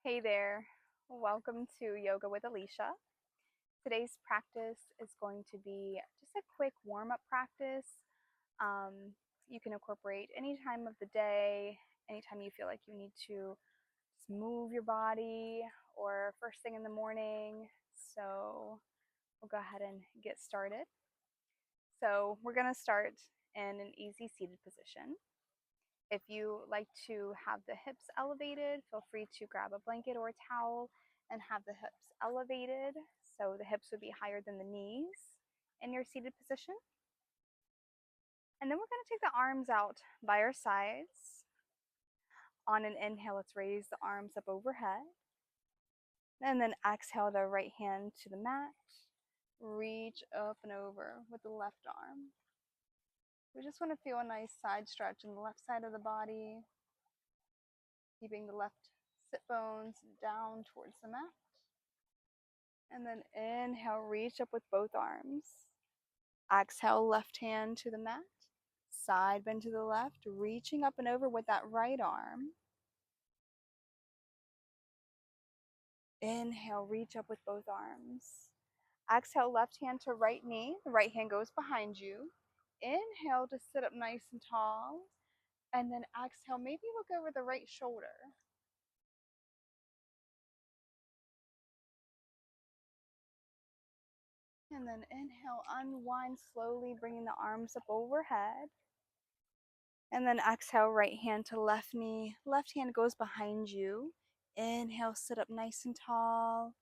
Hey there, welcome to Yoga with Alicia. Today's practice is going to be just a quick warm up practice. Um, you can incorporate any time of the day, anytime you feel like you need to just move your body or first thing in the morning. So we'll go ahead and get started. So we're going to start in an easy seated position. If you like to have the hips elevated, feel free to grab a blanket or a towel and have the hips elevated. So the hips would be higher than the knees in your seated position. And then we're going to take the arms out by our sides. On an inhale, let's raise the arms up overhead. And then exhale the right hand to the mat. Reach up and over with the left arm. We just want to feel a nice side stretch in the left side of the body, keeping the left sit bones down towards the mat. And then inhale, reach up with both arms. Exhale, left hand to the mat. Side bend to the left, reaching up and over with that right arm. Inhale, reach up with both arms. Exhale, left hand to right knee. The right hand goes behind you. Inhale to sit up nice and tall. And then exhale, maybe look over the right shoulder. And then inhale, unwind slowly, bringing the arms up overhead. And then exhale, right hand to left knee. Left hand goes behind you. Inhale, sit up nice and tall.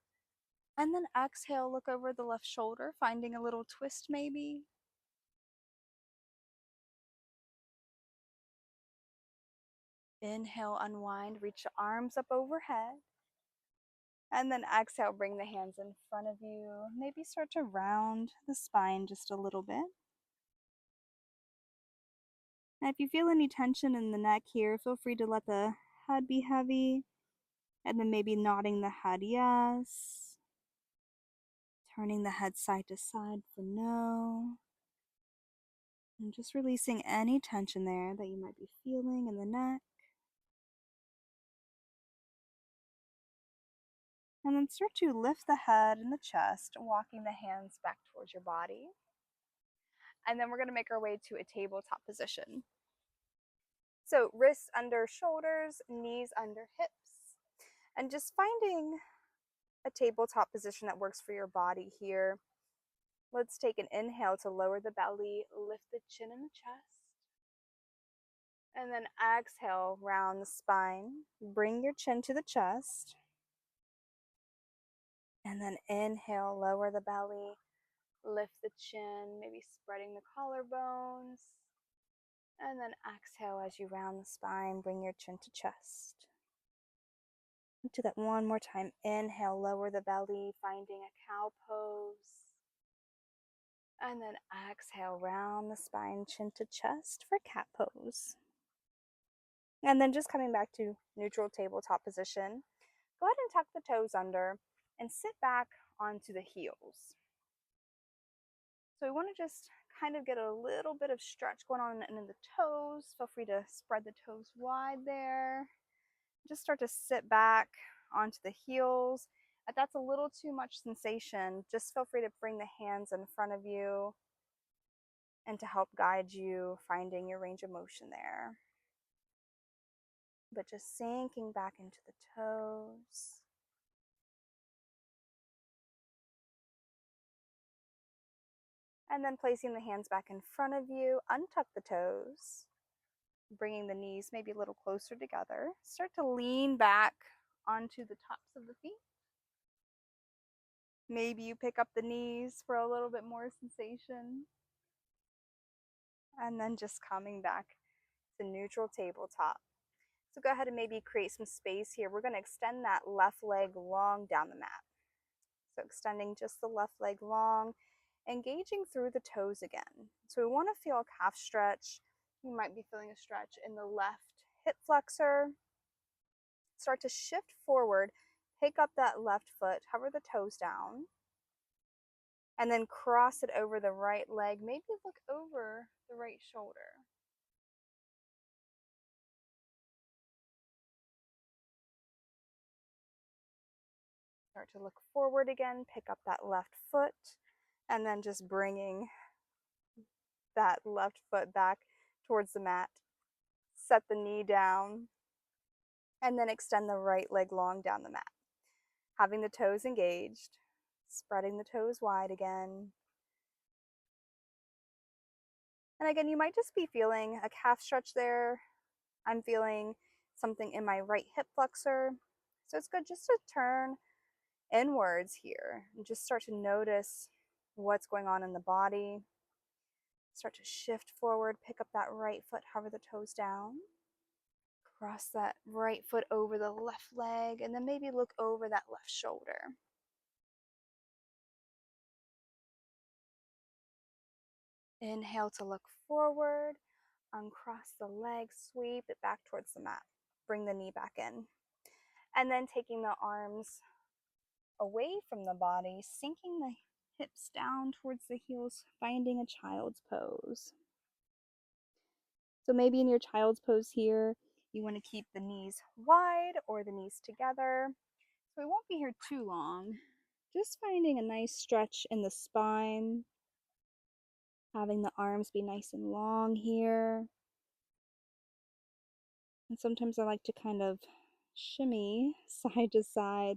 And then exhale, look over the left shoulder, finding a little twist maybe. Inhale, unwind, reach the arms up overhead. And then exhale, bring the hands in front of you. Maybe start to round the spine just a little bit. And if you feel any tension in the neck here, feel free to let the head be heavy. And then maybe nodding the head, yes. Turning the head side to side for no. And just releasing any tension there that you might be feeling in the neck. And then start to lift the head and the chest, walking the hands back towards your body. And then we're going to make our way to a tabletop position. So wrists under shoulders, knees under hips, and just finding a tabletop position that works for your body here. Let's take an inhale to lower the belly, lift the chin and the chest. And then exhale, round the spine. Bring your chin to the chest. And then inhale, lower the belly, lift the chin, maybe spreading the collarbones. And then exhale as you round the spine, bring your chin to chest. Do that one more time. Inhale, lower the belly, finding a cow pose. And then exhale, round the spine, chin to chest for cat pose. And then just coming back to neutral tabletop position. Go ahead and tuck the toes under and sit back onto the heels. So we want to just kind of get a little bit of stretch going on in the toes. Feel free to spread the toes wide there. Just start to sit back onto the heels. If that's a little too much sensation, just feel free to bring the hands in front of you and to help guide you finding your range of motion there. But just sinking back into the toes. And then placing the hands back in front of you, untuck the toes, bringing the knees maybe a little closer together. Start to lean back onto the tops of the feet. Maybe you pick up the knees for a little bit more sensation. And then just coming back to neutral tabletop. So go ahead and maybe create some space here. We're going to extend that left leg long down the mat. So extending just the left leg long, engaging through the toes again. So we want to feel a calf stretch. You might be feeling a stretch in the left hip flexor. Start to shift forward, pick up that left foot, hover the toes down, and then cross it over the right leg. Maybe look over the right shoulder. Start to look forward again, pick up that left foot, and then just bringing that left foot back towards the mat. Set the knee down, and then extend the right leg long down the mat. Having the toes engaged, spreading the toes wide again. And again, you might just be feeling a calf stretch there. I'm feeling something in my right hip flexor. So it's good just to turn inwards here and just start to notice what's going on in the body. Start to shift forward, pick up that right foot, hover the toes down. Cross that right foot over the left leg, and then maybe look over that left shoulder. Inhale to look forward, uncross the leg, sweep it back towards the mat. Bring the knee back in. And then taking the arms away from the body, sinking the hips down towards the heels, finding a child's pose. So maybe in your child's pose here, you want to keep the knees wide or the knees together. So we won't be here too long. Just finding a nice stretch in the spine, having the arms be nice and long here. And sometimes I like to kind of shimmy side to side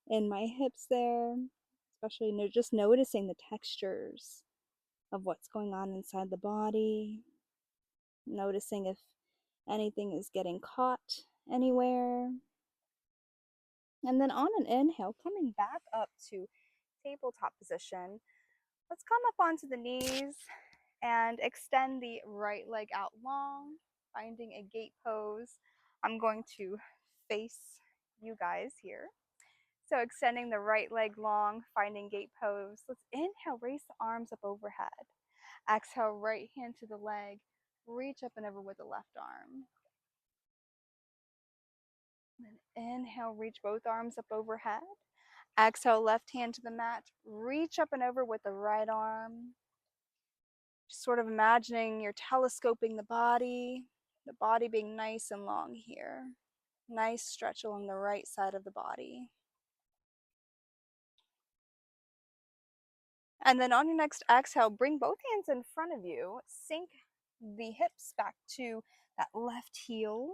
in my hips there, especially just noticing the textures of what's going on inside the body, noticing if anything is getting caught anywhere. And then on an inhale, coming back up to tabletop position, let's come up onto the knees and extend the right leg out long, finding a gate pose. I'm going to face you guys here. So extending the right leg long, finding gate pose. Let's inhale, raise the arms up overhead. Exhale, right hand to the leg, reach up and over with the left arm. And then inhale, reach both arms up overhead. Exhale, left hand to the mat, reach up and over with the right arm. Just sort of imagining you're telescoping the body being nice and long here. Nice stretch along the right side of the body. And then on your next exhale, bring both hands in front of you. Sink the hips back to that left heel.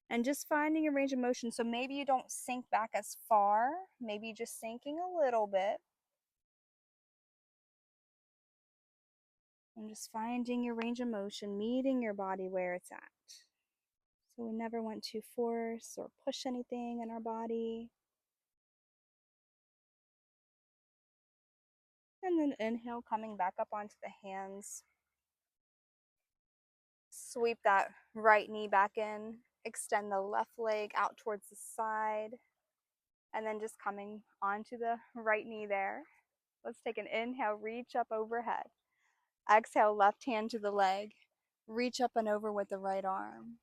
And just finding your range of motion. So maybe you don't sink back as far. Maybe just sinking a little bit. And just finding your range of motion, meeting your body where it's at. So we never want to force or push anything in our body. And then inhale, coming back up onto the hands. Sweep that right knee back in. Extend the left leg out towards the side. And then just coming onto the right knee there. Let's take an inhale, reach up overhead. Exhale, left hand to the leg. Reach up and over with the right arm.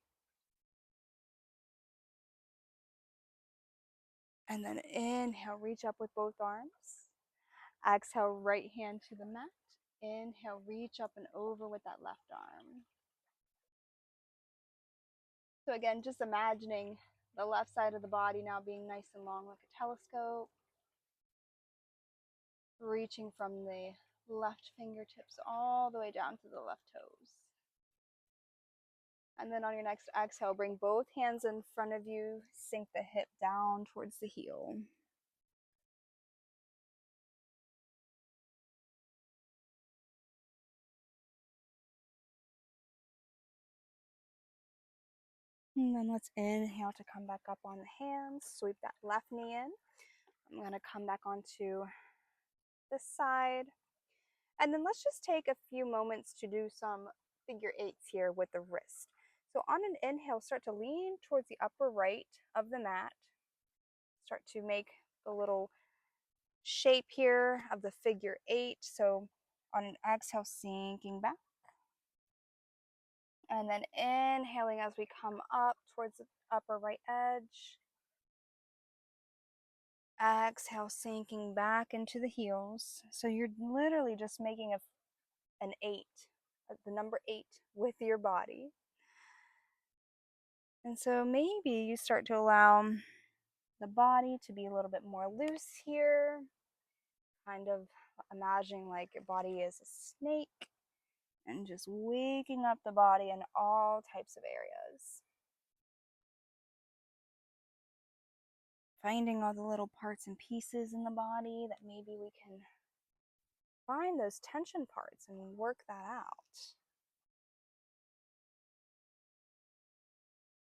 And then inhale, reach up with both arms. Exhale, right hand to the mat. Inhale, reach up and over with that left arm. So again, just imagining the left side of the body now being nice and long like a telescope. Reaching from the left fingertips all the way down to the left toes. And then on your next exhale, bring both hands in front of you, sink the hip down towards the heel. And then let's inhale to come back up on the hands, sweep that left knee in. I'm going to come back onto this side. And then let's just take a few moments to do some figure eights here with the wrist. So on an inhale, start to lean towards the upper right of the mat. Start to make the little shape here of the figure eight. So on an exhale, sinking back. And then inhaling as we come up towards the upper right edge. Exhale, sinking back into the heels. So you're literally just making an eight, the number eight with your body. And so maybe you start to allow the body to be a little bit more loose here. Kind of imagining like your body is a snake and just waking up the body in all types of areas. Finding all the little parts and pieces in the body that maybe we can find those tension parts and work that out.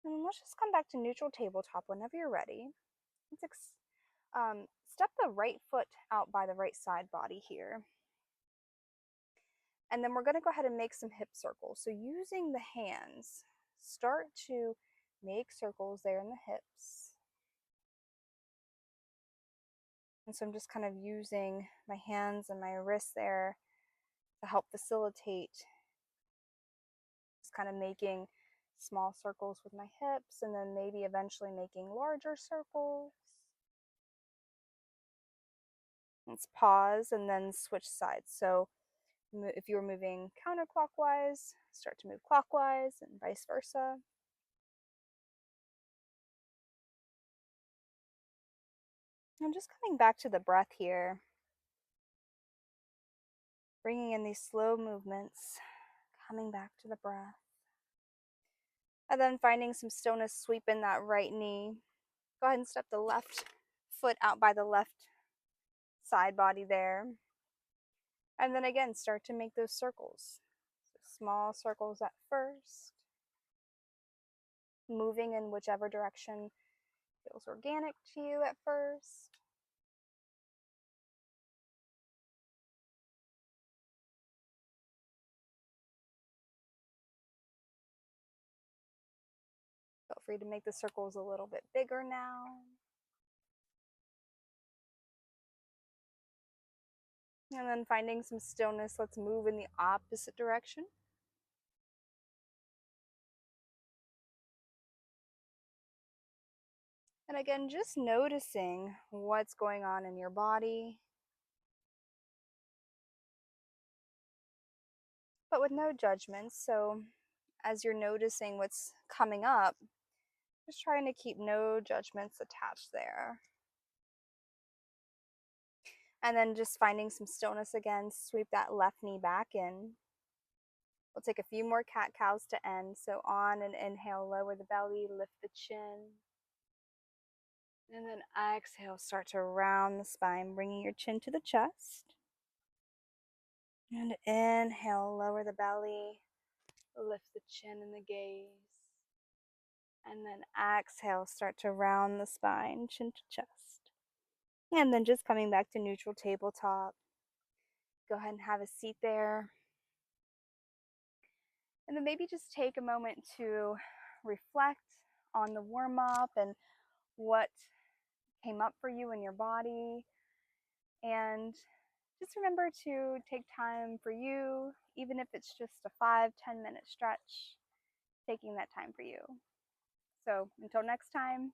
And let's just come back to neutral tabletop whenever you're ready. Let's step the right foot out by the right side body here. And then we're going to go ahead and make some hip circles. So using the hands, start to make circles there in the hips. And so I'm just kind of using my hands and my wrists there to help facilitate just kind of making small circles with my hips and then maybe eventually making larger circles. Let's pause and then switch sides. So if you were moving counterclockwise, start to move clockwise and vice versa. I'm just coming back to the breath here, bringing in these slow movements, coming back to the breath. And then finding some stillness, sweep in that right knee. Go ahead and step the left foot out by the left side body there. And then again, start to make those circles. So small circles at first, moving in whichever direction feels organic to you at first. Feel free to make the circles a little bit bigger now. And then finding some stillness, let's move in the opposite direction. And again, just noticing what's going on in your body, but with no judgments. So as you're noticing what's coming up, just trying to keep no judgments attached there. And then just finding some stillness again, sweep that left knee back in. We'll take a few more cat-cows to end. So on an inhale, lower the belly, lift the chin. And then exhale, start to round the spine, bringing your chin to the chest. And inhale, lower the belly, lift the chin and the gaze. And then exhale, start to round the spine, chin to chest. And then just coming back to neutral tabletop. Go ahead and have a seat there. And then maybe just take a moment to reflect on the warm-up and what came up for you in your body. And just remember to take time for you, even if it's just a 5-10 minute stretch, taking that time for you. So until next time,